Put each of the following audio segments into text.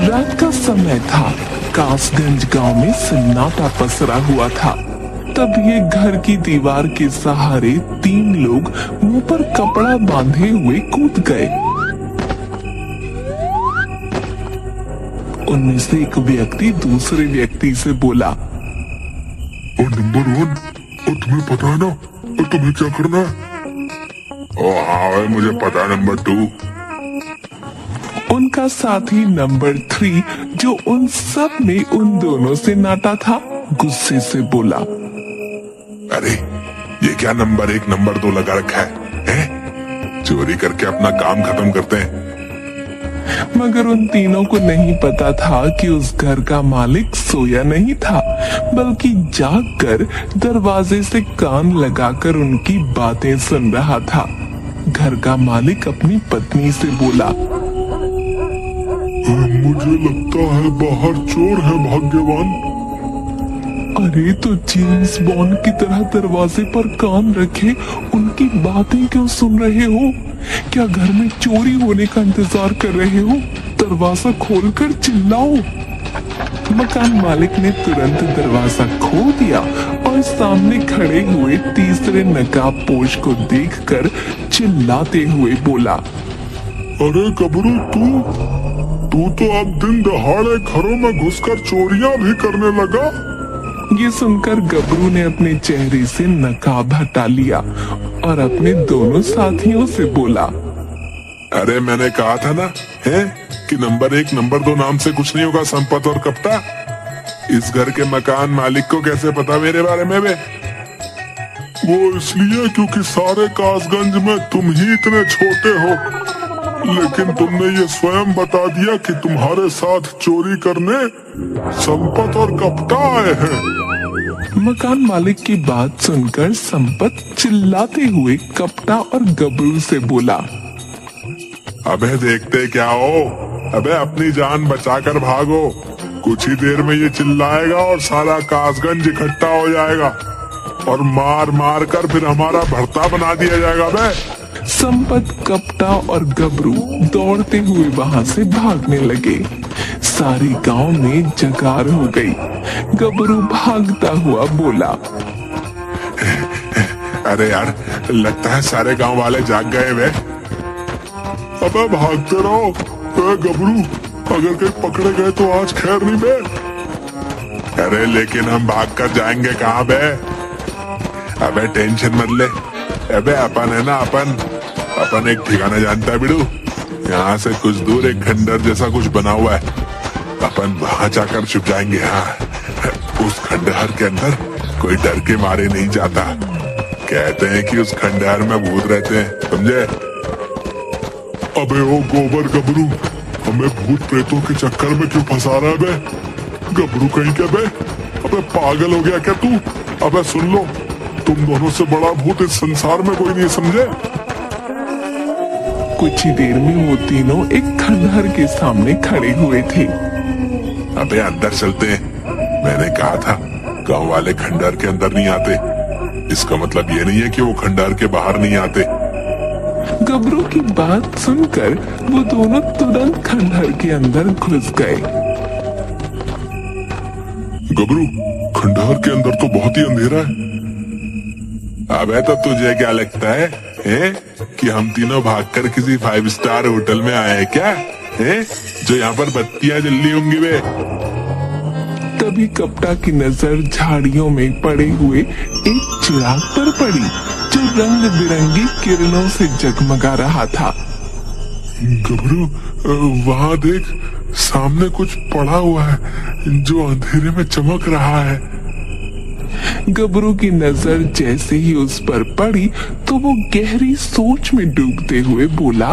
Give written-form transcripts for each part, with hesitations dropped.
रात का समय था। कासगंज गांव में सन्नाटा पसरा हुआ था। तब ये घर की दीवार के सहारे 3 लोग मुंह पर कपड़ा बांधे हुए कूद गए। उनमें से एक व्यक्ति दूसरे व्यक्ति से बोला, और नंबर 1, और तुम्हें पता है ना और तुम्हें क्या करना है? ओ हाँ मुझे पता है नंबर 2। उनका साथी नंबर 3 जो उन सब में उन दोनों से नाटा था, गुस्से से बोला, अरे ये क्या नंबर 1 नंबर 2 लगा रखा है? चोरी करके अपना काम खत्म करते हैं। मगर उन तीनों को नहीं पता था कि उस घर का मालिक सोया नहीं था, बल्कि जागकर दरवाजे से कान लगाकर उनकी बातें सुन रहा था। घर का मालिक अपनी पत्नी से बोला, मुझे लगता है बाहर चोर है भाग्यवान। अरे तो जेम्स बॉन्ड की तरह दरवाजे पर कान रखे उनकी बातें क्यों सुन रहे हो? क्या घर में चोरी होने का इंतजार कर रहे हो? दरवाजा खोलकर चिल्लाओ। मकान मालिक ने तुरंत दरवाजा खोल दिया और सामने खड़े हुए तीसरे नकाबपोश को देखकर चिल्लाते हुए बोला, अरे गबरू तू तो अब दिन दहाड़े घरों में घुसकर चोरियां भी करने लगा। ये सुनकर गबरू ने अपने चेहरे से नकाब हटा लिया और अपने दोनों साथियों से बोला, अरे मैंने कहा था ना कि नंबर 1 नंबर 2 नाम से कुछ नहीं होगा संपत और कपटा। इस घर के मकान मालिक को कैसे पता मेरे बारे में बे? वो इसलिए क्योंकि सारे कासगंज में तुम ही इतने छोटे हो, लेकिन तुमने ये स्वयं बता दिया कि तुम्हारे साथ चोरी करने संपत और कपटा आए हैं। मकान मालिक की बात सुनकर संपत चिल्लाते हुए कपटा और गबरू से बोला, अबे देखते क्या हो? अबे अपनी जान बचाकर भागो। कुछ ही देर में ये चिल्लाएगा और सारा कासगंज इकट्ठा हो जाएगा और मार मार कर फिर हमारा भर्ता बना दिया जाएगा बे। संपत, कपटा और गबरू दौड़ते हुए वहां से भागने लगे। सारी गांव में जगार हो गई। गबरू भागता हुआ बोला, अरे यार लगता है सारे गांव वाले जाग गए वे। अबे भागते रहो गबरू, अगर कहीं पकड़े गए तो आज खैर नहीं बे। अरे लेकिन हम भाग कर जाएंगे कहाँ बे? अबे टेंशन मत ले। अबे अपन है ना, अपन एक ठिकाना जानता है बिड़ू। यहाँ से कुछ दूर एक खंडर जैसा कुछ बना हुआ है। अपन वहां जाकर छुप जाएंगे। हाँ उस खंडहर के अंदर कोई डर के मारे नहीं जाता। कहते हैं कि उस खंडहर में भूत रहते हैं, समझे? अबे ओ गोबर गबरू, हमें भूत प्रेतों के चक्कर में क्यों फंसा रहा है बे? गबरू कहीं क्या बे? अबे पागल हो गया क्या तू? अबे सुन लो, तुम दोनों से बड़ा भूत इस संसार में कोई नहीं, समझे? कुछ ही देर में वो तीनों एक खंडहर के सामने खड़े हुए थे। अबे अंदर चलते हैं। मैंने कहा था गांव वाले खंडहर के अंदर नहीं आते। इसका मतलब ये नहीं है कि वो खंडहर के बाहर नहीं आते। गबरू की बात सुनकर वो दोनों तुरंत खंडहर के अंदर घुस गए। गबरू, खंडहर के अंदर तो बहुत ही अंधेरा है। अबे तो तुझे क्या लगता है कि हम तीनों भागकर किसी 5 स्टार होटल में आए हैं क्या? जो यहाँ पर बत्तियां जल रही होंगी वे। तभी कपटा की नजर झाड़ियों में पड़े हुए एक चिराग पर पड़ी जो रंग बिरंगी किरणों से जगमगा रहा था। गबरू वहाँ देख, सामने कुछ पड़ा हुआ है जो अंधेरे में चमक रहा है। गबरू की नजर जैसे ही उस पर पड़ी तो वो गहरी सोच में डूबते हुए बोला,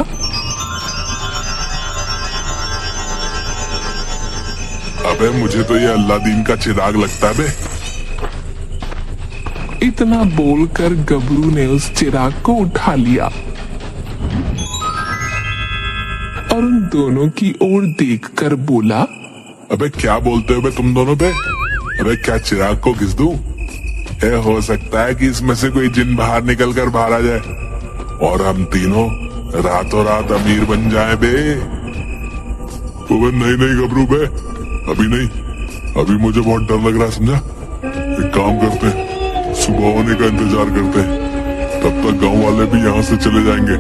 अबे मुझे तो ये अल्लादीन का चिराग लगता है बे। इतना बोलकर गबरू ने उस चिराग को उठा लिया और उन दोनों की ओर देखकर बोला, अबे क्या बोलते हो बे तुम दोनों बे? अबे क्या चिराग को घिस दूं? हो सकता है कि इसमें से कोई जिन बाहर निकल कर बाहर आ जाए और हम तीनों रातों रात अमीर बन जाएं बे। अबे नहीं नहीं गबरू बे, अभी नहीं, अभी मुझे बहुत डर लग रहा है, समझा। एक काम करते हैं, सुबह होने का इंतजार करते हैं, तब तक गांव वाले भी यहाँ से चले जाएंगे।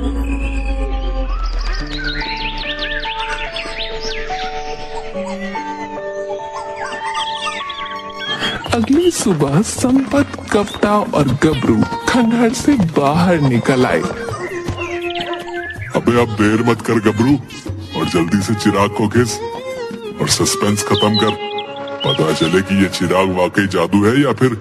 अगली सुबह संपत, कप्ता और गबरू खंडहर से बाहर निकल आए। अबे अब देर मत कर गबरू, और जल्दी से चिराग को घिस और सस्पेंस खत्म कर। पता चले कि ये चिराग वाकई जादू है या फिर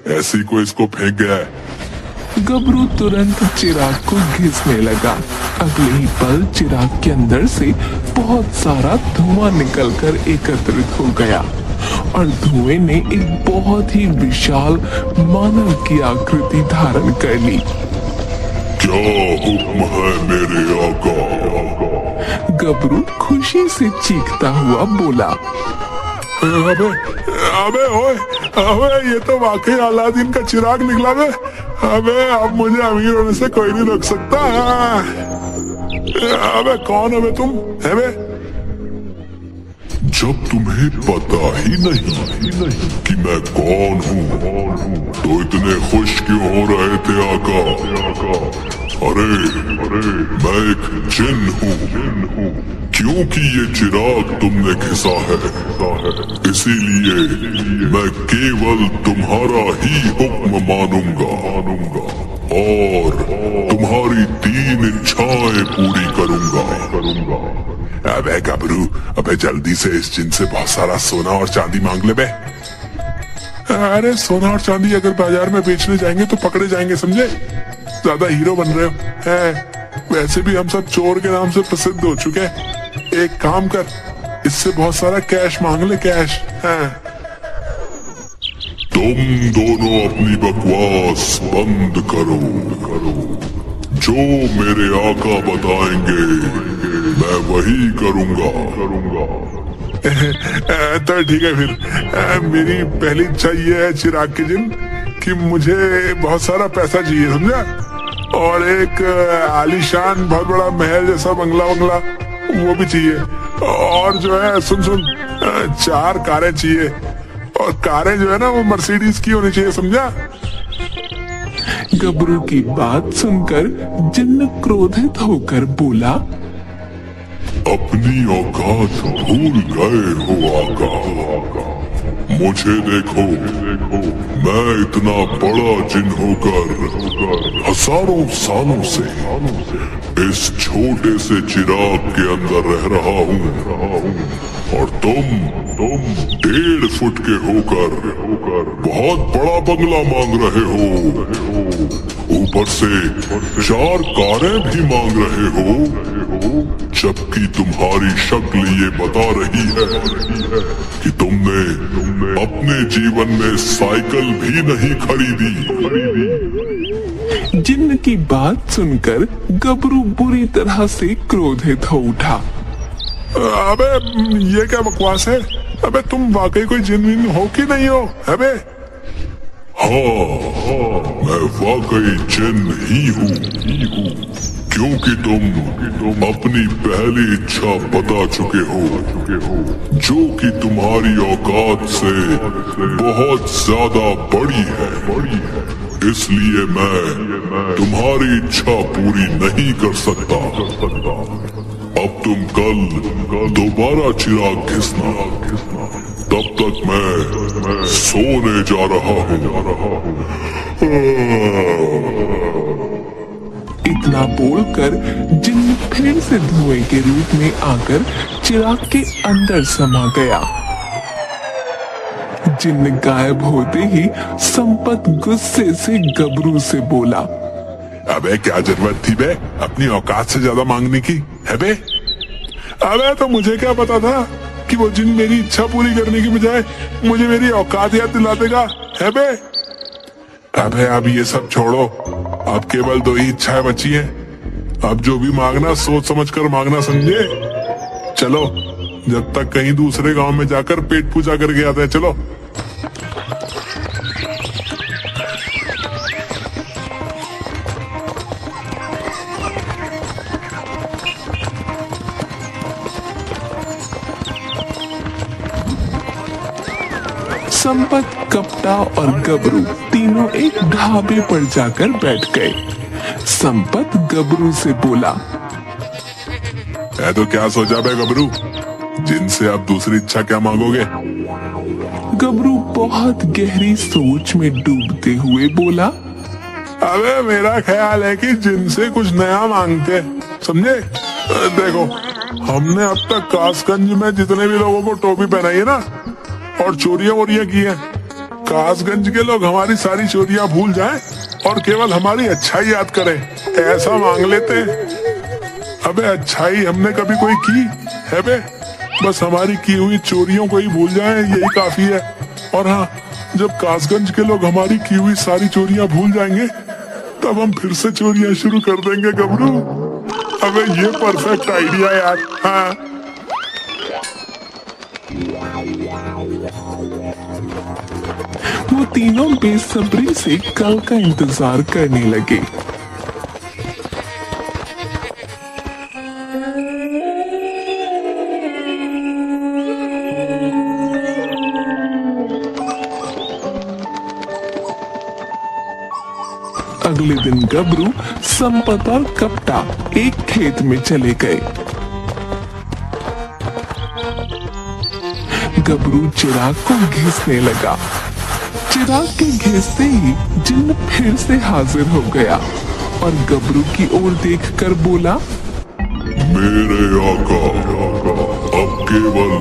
ऐसे ही कोई इसको फेंक गया है। गबरू तुरंत चिराग को घिसने लगा। अगले ही पल चिराग के अंदर से बहुत सारा धुआं निकलकर एकत्रित हो गया और धुएं ने एक बहुत ही विशाल मानव की आकृति धारण कर ली। क्या हुक्म है मेरे आका? गबरू खुशी से चीखता हुआ बोला। अबे अबे ओए, अबे ये तो वाकई अलादीन का चिराग निकला बे। अबे अब मुझे अमीर होने से कोई नहीं रोक सकता। अबे कौन है बे तुम? है बे? जब तुम्हें पता ही नहीं कि मैं कौन हूँ तो इतने खुश क्यों हो रहे थे आका? अरे मैं एक जिन हूँ, क्योंकि ये चिराग तुमने घिसा है, इसीलिए मैं केवल तुम्हारा ही हुक्म मानूंगा और तुम्हारी 3 इच्छाएं पूरी करूंगा। अबे गबरू, अबे जल्दी से इस जिन से बहुत सारा सोना और चांदी मांग ले बे। अरे सोना और चांदी अगर बाजार में बेचने जाएंगे तो पकड़े जाएंगे, समझे। ज्यादा हीरो बन रहे हो है। वैसे भी हम सब चोर के नाम से प्रसिद्ध हो चुके हैं। एक काम कर, इससे बहुत सारा कैश मांग ले, कैश है। तुम दोनों अपनी बकवास बंद करो। जो मेरे आका बताएंगे मैं वही करूंगा। तो ठीक है फिर, मेरी पहली इच्छा ये है चिराग के जिन कि मुझे बहुत सारा पैसा चाहिए, समझा, और एक आलीशान बहुत बड़ा महल जैसा बंगला वो भी चाहिए, और जो है सुन 4 कारें चाहिए, और कारें जो है ना वो मर्सिडीज की होनी चाहिए, समझा। गबरू की बात सुनकर जिन्न क्रोधित होकर बोला। अपनी औकात भूल गए हो आका। मुझे देखो, मैं इतना बड़ा जिन होकर हजारों सालों से इस छोटे से चिराग के अंदर रह रहा हूँ, और तुम 1.5 फुट के होकर बहुत बड़ा बंगला मांग रहे हो, ऊपर से 4 कारें भी मांग रहे हो, जबकि तुम्हारी शक्ल ये बता रही है कि तुमने अपने जीवन में साइकिल भी नहीं खरीदी। जिन्न की बात सुनकर गबरू बुरी तरह से क्रोधित हो उठा। अबे ये क्या बकवास है? अबे तुम वाकई कोई जिन विन हो कि नहीं हो? अबे हाँ, मैं वाकई जिन ही हूँ, क्योंकि तुम अपनी पहली इच्छा बता चुके हो, जो कि तुम्हारी औकात से बहुत ज्यादा बड़ी है। इसलिए मैं तुम्हारी इच्छा पूरी नहीं कर सकता। अब तुम कल दोबारा चिराग घिसना, तब तक मैं सोने जा रहा हूँ। इतना बोलकर जिन्न फिर से धुएं के रूप में आकर चिराग के अंदर समा गया। जिन्न गायब होते ही संपत गुस्से से गबरू से बोला। अबे क्या जरूरत थी बे अपनी औकात से ज्यादा मांगने की, है बे? अबे तो मुझे क्या पता था कि वो जिन मेरी इच्छा पूरी करने की बजाय मुझे मेरी औकात याद दिला देगा, है बे? अबे अब ये सब छोड़ो, अब केवल 2 ही इच्छाएं बची हैं। अब जो भी मांगना सोच समझ कर मांगना, समझे। चलो जब तक कहीं दूसरे गांव में जाकर पेट पूजा करके आते हैं, चलो। संपत, कपटा और गबरू तीनों एक ढाबे पर जाकर बैठ गए। संपत गबरू से बोला, है तो क्या सोचा बे गबरू, जिनसे आप दूसरी इच्छा क्या मांगोगे? गबरू बहुत गहरी सोच में डूबते हुए बोला, अबे मेरा ख्याल है कि जिनसे कुछ नया मांगते, समझे? देखो, हमने अब तक कासगंज में जितने भी लोगों को टोपी पहनाई है ना और चोरियां वोरियां की हैं, कासगंज के लोग हमारी सारी चोरियां भूल जाएं और केवल हमारी अच्छाई याद करें, ऐसा मांग लेते हैं। अबे अच्छाई हमने कभी कोई की है बे? बस हमारी की हुई चोरियों को ही भूल जाएं, यही काफी है। और हाँ, जब कासगंज के लोग हमारी की हुई सारी चोरियां भूल जाएंगे तब हम फिर से चोरियां शुरू कर देंगे गबरू। अबे ये परफेक्ट आइडिया यार। हाँ, वो तीनों बेसब्री से कल का इंतजार करने लगे। अगले दिन गबरू, संपत और कपटा एक खेत में चले गए। गबरू चिराग को घिसने लगा। चिराग के घिसते ही जिन्न फिर से हाजिर हो गया और गबरू की ओर देखकर बोला, मेरे आका, अब केवल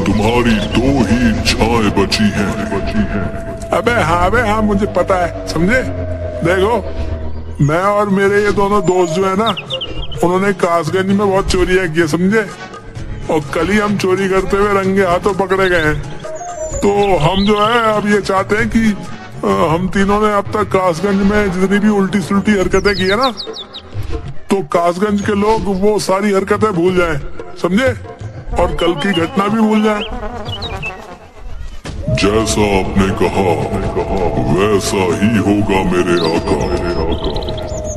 तुम्हारी दो ही इच्छाएं बची हैं। अबे हाँ, मुझे पता है, समझे? देखो, मैं और मेरे ये दोनों दोस्त जो है ना, उन्होंने कासगंज में बहुत चोरियां की है, समझे? और कल ही हम चोरी करते हुए रंगे हाथों पकड़े गए हैं। तो हम जो है अब ये चाहते हैं कि हम तीनों ने अब तक कासगंज में जितनी भी उल्टी सुल्टी हरकतें की है ना, तो कासगंज के लोग वो सारी हरकतें भूल जाएं, समझे? और कल की घटना भी भूल जाएं। जैसा आपने कहा वैसा ही होगा मेरे आका।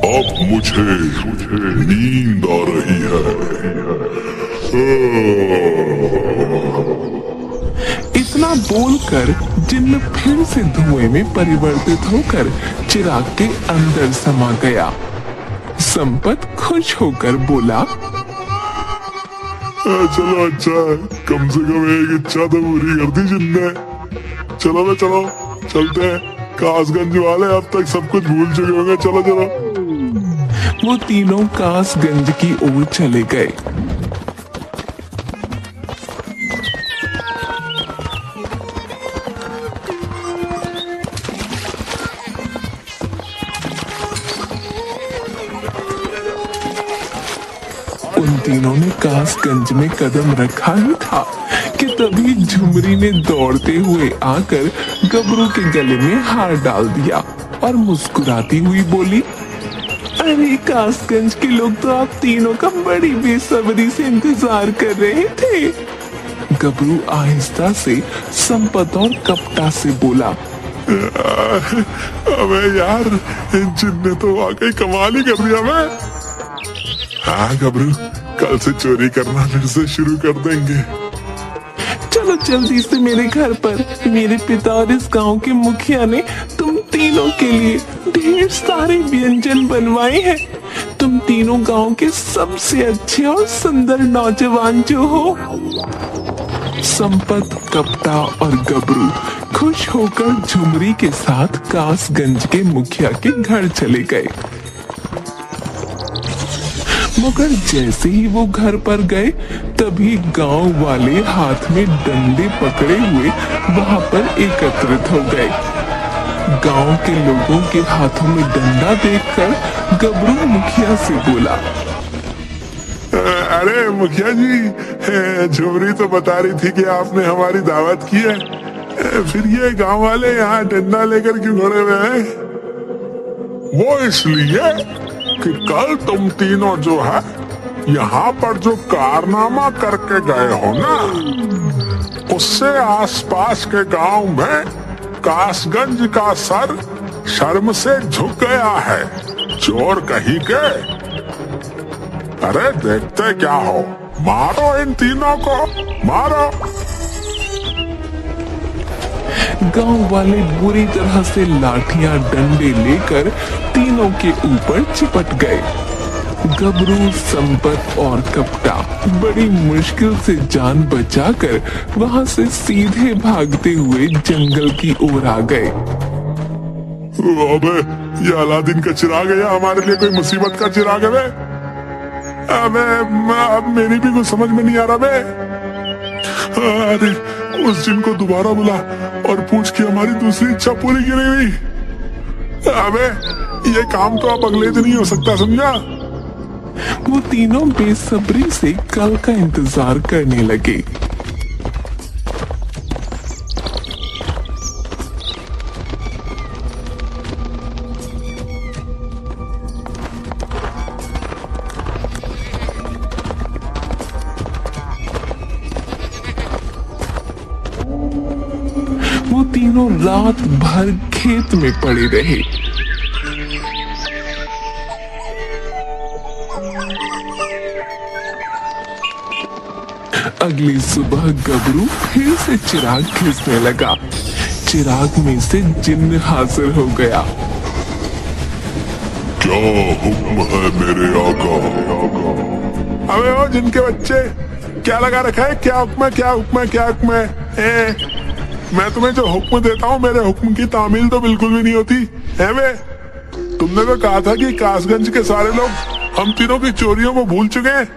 अब मुझे नींद आ रही है। इतना बोलकर जिन्न फिर से धुएं में परिवर्तित होकर चिराग के अंदर समा गया। संपत खुश होकर बोला, चलो अच्छा है, कम से कम एक इच्छा तो पूरी कर दी जिन्ने। चलो ना, चलो चलते हैं। कासगंज वाले अब तक सब कुछ भूल चुके होंगे। चलो चलो। वो तीनों कासगंज की ओर चले गए। उन तीनों ने कासगंज में कदम रखा ही था कि तभी झुमरी ने दौड़ते हुए आकर गबरू के गले में हार डाल दिया और मुस्कुराती हुई बोली, अरे कासगंज के लोग तो आप तीनों का बड़ी बेसब्री से इंतजार कर रहे थे। गबरू आहिस्ता से संपत और कपटा से बोला, अबे यार, जिन्ने तो वाकई कमाल ही कर दिया। मैं हाँ गबरू, कल से चोरी करना फिर से शुरू कर देंगे। चलो जल्दी से मेरे घर पर। मेरे पिता और इस गांव के मुखिया ने तुम तीनों के लिए ढेर सारे व्यंजन बनवाए हैं। तुम तीनों गांव के सबसे अच्छे और सुंदर नौजवान जो हो। संपत, कपटा और गबरू खुश होकर झुमरी के साथ कासगंज के मुखिया के घर चले गए। मगर जैसे ही वो घर पर गए तभी गांव वाले हाथ में डंडे पकड़े हुए वहां पर एकत्रित हो गए। गांव के लोगों के हाथों में डंडा देखकर गबरू मुखिया से बोला, अरे मुखिया जी, झुमरी तो बता रही थी कि आपने हमारी दावत की है, फिर ये गांव वाले यहाँ डंडा लेकर क्यों खड़े हुए हैं? वो इसलिए कि कल तुम तीनों जो है यहाँ पर जो कारनामा करके गए हो ना, उससे आसपास के गांव में कासगंज का सर शर्म से झुक गया है। चोर कहीं के। अरे देखते क्या हो, मारो इन तीनों को, मारो। गांव वाले बुरी तरह से लाठियां डंडे लेकर तीनों के ऊपर चिपट गए। गबरू, संपत और कपटा बड़ी मुश्किल से जान बचाकर वहां से सीधे भागते हुए जंगल की ओर आ गए। अबे ये अलादीन का चिराग है या हमारे लिए कोई मुसीबत का चिराग है? अब मेरी भी कुछ समझ में नहीं आ रहा बे। अरे उस जिन को दोबारा बुला और पूछ कि हमारी दूसरी इच्छा पूरी क्यों नहीं हुई। अबे ये काम तो अब अगले दिन ही हो सकता, समझा? वो तीनों बेसब्री से कल का इंतजार करने लगे। वो तीनों रात भर खेत में पड़े रहे। अगली सुबह गबरू फिर से चिराग खींचने लगा। चिराग में से जिन्न हाजिर हो गया। क्या हुक्म है मेरे आका? अबे ओ जिनके बच्चे, क्या लगा रखा है? क्या हुक्म है, क्या हुक्म है, क्या हुक्म है? मैं तुम्हें जो हुक्म देता हूँ मेरे हुक्म की तामील तो बिल्कुल भी नहीं होती है बे। तुमने तो कहा था कि कासगंज के सारे लोग हम तीनों की चोरियों को भूल चुके हैं,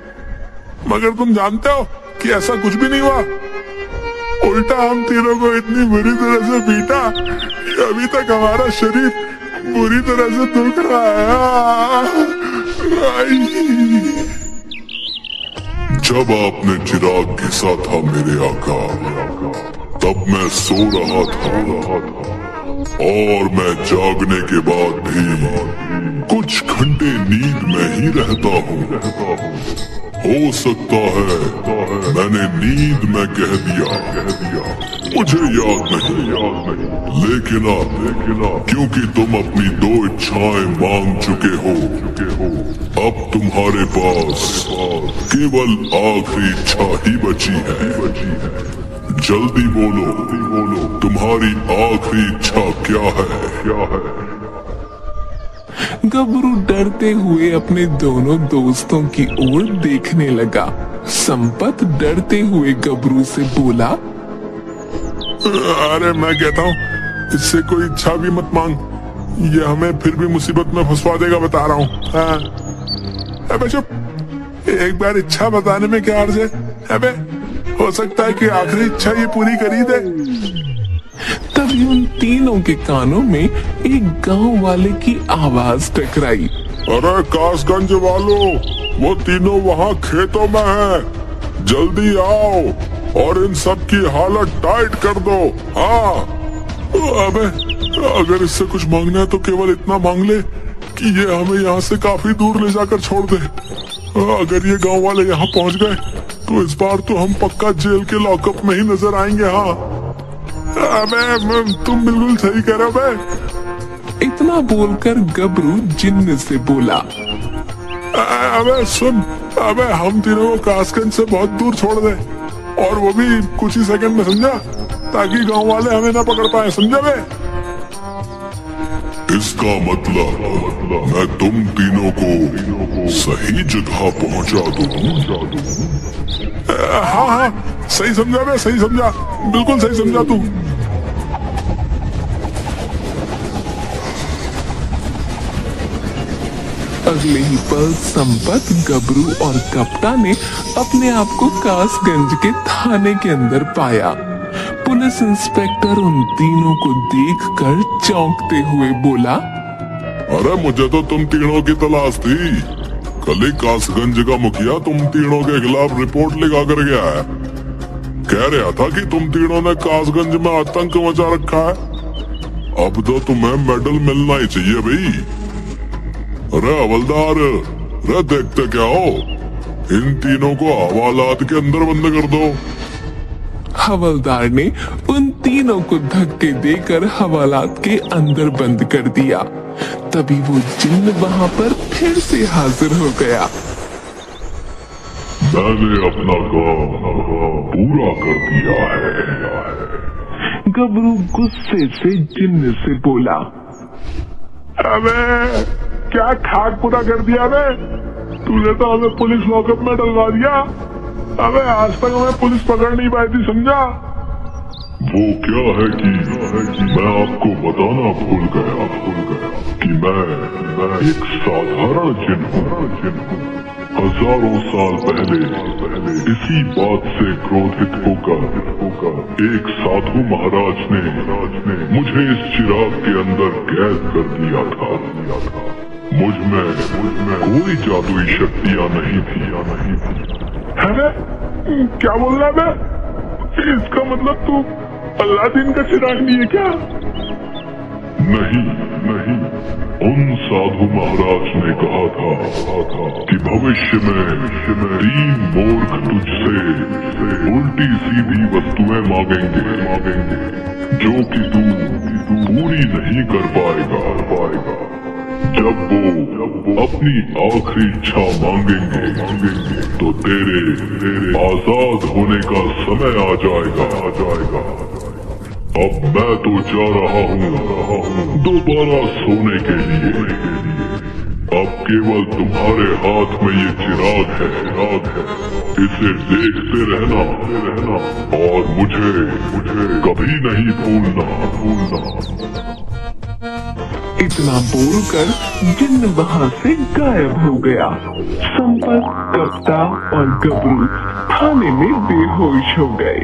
मगर तुम जानते हो कि ऐसा कुछ भी नहीं हुआ। उल्टा हम तीनों को इतनी बुरी तरह से पीटा कि अभी तक हमारा शरीर बुरी तरह से दुख रहा है। जब आपने चिराग घिसा था मेरे आका, तब मैं सो रहा था और मैं जागने के बाद भी कुछ घंटे नींद में ही रहता हूँ। हो सकता है मैंने नींद में कह दिया, मुझे याद नहीं। लेकिन क्योंकि तुम अपनी 2 इच्छाएं मांग चुके हो, अब तुम्हारे पास केवल आखिरी इच्छा ही बची है। जल्दी बोलो, तुम्हारी आखिरी इच्छा क्या है? गबरू डरते हुए अपने दोनों दोस्तों की ओर देखने लगा। संपत डरते हुए गबरू से बोला, अरे मैं कहता हूँ इससे कोई इच्छा भी मत मांग, ये हमें फिर भी मुसीबत में फंसवा देगा, बता रहा हूँ। हाँ। अबे चुप, एक बार इच्छा बताने में क्या अर्ज है? अबे हो सकता है कि आखिरी इच्छा ये पूरी करी दे। तभी उन तीनों के कानों में एक गांव वाले की आवाज टकराई। अरे कासगंज वालों, वो तीनों वहाँ खेतों में हैं, जल्दी आओ और इन सब की हालत टाइट कर दो। हाँ। अबे अगर इससे कुछ मांगना है तो केवल इतना मांग ले कि ये हमें यहाँ से काफी दूर ले जाकर छोड़ दे। अगर ये गांव वाले यहाँ पहुँच गए तो इस बार तो हम पक्का जेल के लॉकअप में ही नजर आएंगे। हाँ। अबे तुम बिल्कुल सही कह रहे हो बे। इतना बोलकर गबरू जिन्न से बोला, अबे सुन, अबे हम तीनों को कासगंज से बहुत दूर छोड़ दे, और वो भी कुछ ही सेकंड में, समझा? ताकि गांव वाले हमें ना पकड़ पाए, समझा बे? इसका मतलब मैं तुम तीनों को सही जगह पहुंचा दूं। हाँ, सही समझा बे, सही समझा, बिल्कुल सही समझा तू। अगले ही पल संपत, गबरू और कप्ता ने अपने आप को कासगंज के थाने के अंदर पाया। पुलिस इंस्पेक्टर उन तीनों को देखकर चौंकते हुए बोला, अरे मुझे तो तुम तीनों की तलाश थी। कल ही कासगंज का मुखिया तुम तीनों के खिलाफ रिपोर्ट लिखा कर गया है। कह रहा था कि तुम तीनों ने कासगंज में आतंक मचा रखा है। अब तो तुम्हें मेडल मिलना ही चाहिए भाई। अरे हवलदार, अरे देखते क्या हो, इन तीनों को हवालात के अंदर बंद कर दो। हवलदार ने उन तीनों को धक्के देकर हवालात के अंदर बंद कर दिया। तभी वो जिन्न वहां पर फिर से हाजिर हो गया। मैंने अपना काम पूरा कर दिया है। गबरू गुस्से से जिन्न से बोला। अबे क्या खाक पूरा कर दिया बे, तूने तो हमें पुलिस लॉकअप में डलवा दिया। अबे आज तक हमें पुलिस पकड़ नहीं पाई थी, समझा। वो क्या है कि मैं आपको बताना भूल गया कि मैं एक साधारण जिन हूँ। हजारों साल पहले इसी बात से क्रोधित होकर एक साधु महाराज ने मुझे इस चिराग के अंदर कैद कर दिया था। मुझ में कोई जादुई शक्तियां नहीं थी। है ना? क्या बोल रहा है? इसका मतलब तू अल्लादीन का चिराग नहीं है क्या? नहीं, उन साधु महाराज ने कहा था कि भविष्य में 3 मूर्ख तुझसे उल्टी सीधी वस्तुएं मांगेंगे जो कि तू पूरी नहीं कर पाएगा। जब वो अपनी आखिरी इच्छा मांगेंगे तो तेरे आजाद होने का समय आ जाएगा। अब मैं तो जा रहा हूँ दोबारा सोने के लिए। अब केवल तुम्हारे हाथ में ये चिराग है। इसे देखते रहना और मुझे कभी नहीं भूलना। इतना बोलकर जिन्न वहां से गायब हो गया। संपत, कप्ता और गबरू थाने में बेहोश हो गए।